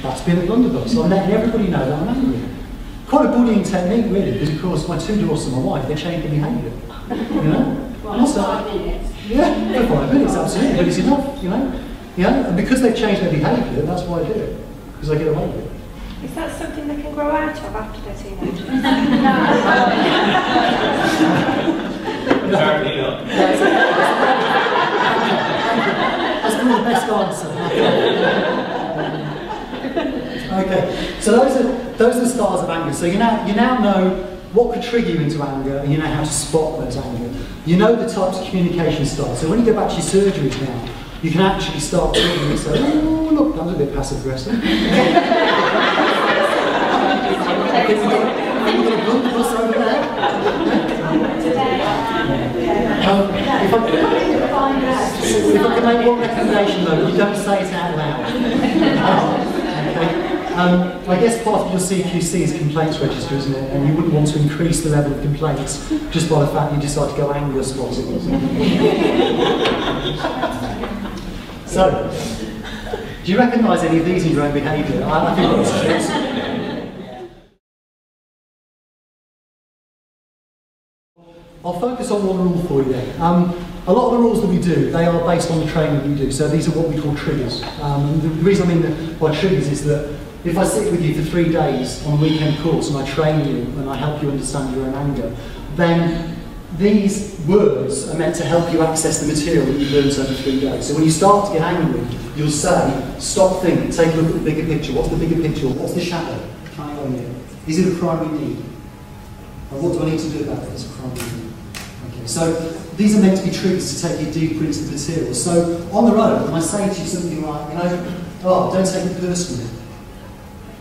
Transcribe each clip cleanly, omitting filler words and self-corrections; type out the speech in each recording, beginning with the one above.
That's been a blunderbuss. So I'm letting everybody know that I'm angry. Quite a bullying technique, really, because of course my two daughters and my wife, they change their behaviour. You know? Well, 5 minutes. Yeah, for 5 minutes, absolutely, but it's enough, you know? Yeah, and because they've changed their behaviour, that's why I do it, because I get away with it. Is that something they can grow out of after they're teenagers? Apparently not. That's probably the best answer. Okay, so those are the styles of anger. So you now know what could trigger you into anger, and you know how to spot those anger. You know the types of communication styles. So when you go back to your surgeries now, you can actually start talking and say, oh, look, that was a bit passive aggressive. Have you got a blunderbuss over there? If I can make one recommendation though, you don't say it out loud. Okay. I guess part of your CQC is complaints register, isn't it? And you wouldn't want to increase the level of complaints just by the fact you decide to go anger spotting. So, do you recognise any of these in your own behaviour? I think that's I'll focus on one rule for you then. A lot of the rules that we do, they are based on the training that we do. So these are what we call triggers. And the reason I mean by triggers is that if I sit with you for 3 days on a weekend course and I train you and I help you understand your own anger, then these words are meant to help you access the material that you've learned over 3 days. So when you start to get angry, you'll say, stop, think, take a look at the bigger picture. What's the bigger picture? What's the shadow? Triangle here. Is it a primary need? And what do I need to do about this primary need? Okay, so these are meant to be triggers to take you deeper into the material. So on their own, when I say to you something like, you know, oh, don't take it personally.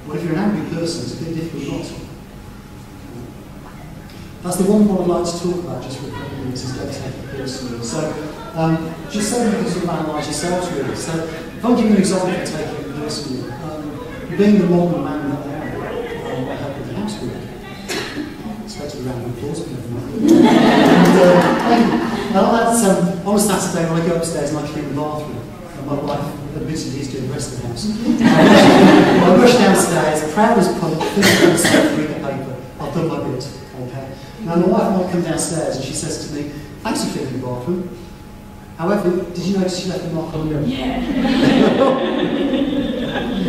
Well, if you're an angry person, it's a bit difficult not to. That's the one I'd like to talk about just for a couple of minutes, is don't take it personally. So, just so you can sort of analyse yourselves really. So, if I give you an example of taking it personally, being the modern man that I am, I help with the housework. Expected a round of applause, but never mind. On a Saturday when I go upstairs and I clean the bathroom, and my wife admittedly is doing the rest of the house. I rush downstairs, proud as punk, finishing the stuff, read the paper. I've done my bit. Okay. Now my wife might come downstairs and she says to me, thanks for cleaning the bathroom. However, did you notice she left a mark on the mirror? Yeah.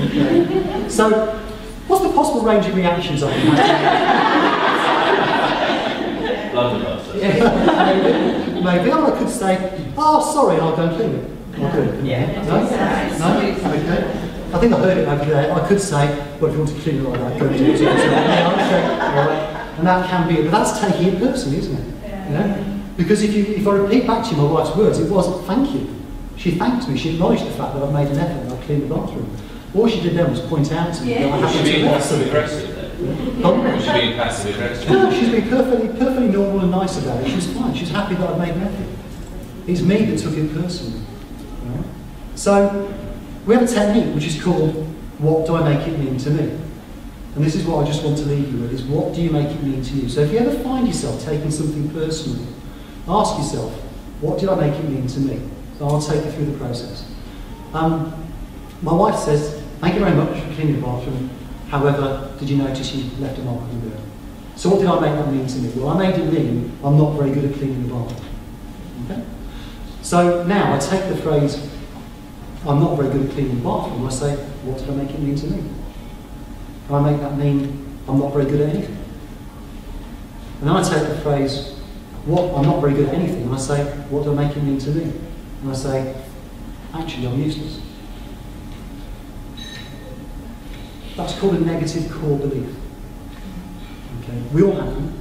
Okay. So, what's the possible range of reactions I can have? Blunderbuss. Yeah, maybe. Or I could say, oh, sorry, and I'll go and clean it. I'll do it. Yeah. No? No? Okay. I think I heard it over there. I could say, well, if you want to clean it like that, go and do it. And that can be, but that's taking it personally, isn't it? Yeah. You know? Because if I repeat back to you my wife's words, it wasn't thank you. She thanked me, she acknowledged the fact that I've made an effort and I've cleaned the bathroom. All she did then was point out to me that I Was she happened to being have passive something. aggressive then? Pardon? Was she being passive aggressive? No, she's been perfectly normal and nice about it. She was fine. She was happy that I'd made an effort. It's me that took it personally. Right? So, we have a technique which is called, what do I make it mean to me? And this is what I just want to leave you with, is what do you make it mean to you? So if you ever find yourself taking something personally, ask yourself, what did I make it mean to me? So I'll take you through the process. My wife says, thank you very much for cleaning the bathroom. However, did you notice you left a mark on the mirror? So what did I make that mean to me? Well, I made it mean I'm not very good at cleaning the bathroom. Okay? So now I take the phrase, I'm not very good at cleaning the bathroom, and I say, what did I make it mean to me? And I make that mean I'm not very good at anything. And then I take the phrase, I'm not very good at anything, and I say, what do I make it mean to me? And I say, actually, I'm useless. That's called a negative core belief. Okay? We all have them.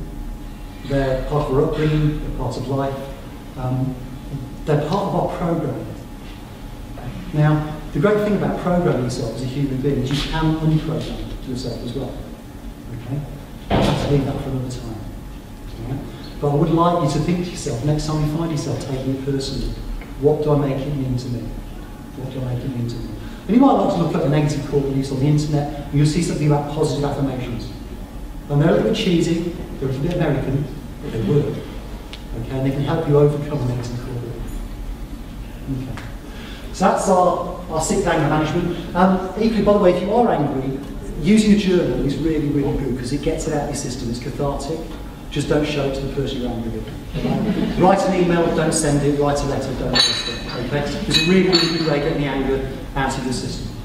They're part of our upbringing, they're part of life. They're part of our programming. Now, the great thing about programming yourself as a human being is you can unprogram yourself as well. Okay? I'll have to leave that for another time. Right? But I would like you to think to yourself, next time you find yourself taking it personally, what do I make it mean to me? What do I make it mean to me? And you might like to look at the negative core beliefs on the internet, and you'll see something about positive affirmations. And they're a little bit cheesy, they're a little bit American, but they work. Okay, and they can help you overcome a negative core belief. Okay. So that's our I'll stick to anger management. Equally, by the way, if you are angry, using a journal is really, really good because it gets it out of your system. It's cathartic. Just don't show it to the person you're angry with. Right? Write an email, don't send it. Write a letter, don't post it. Okay? It's a really, really good way of getting the anger out of your system.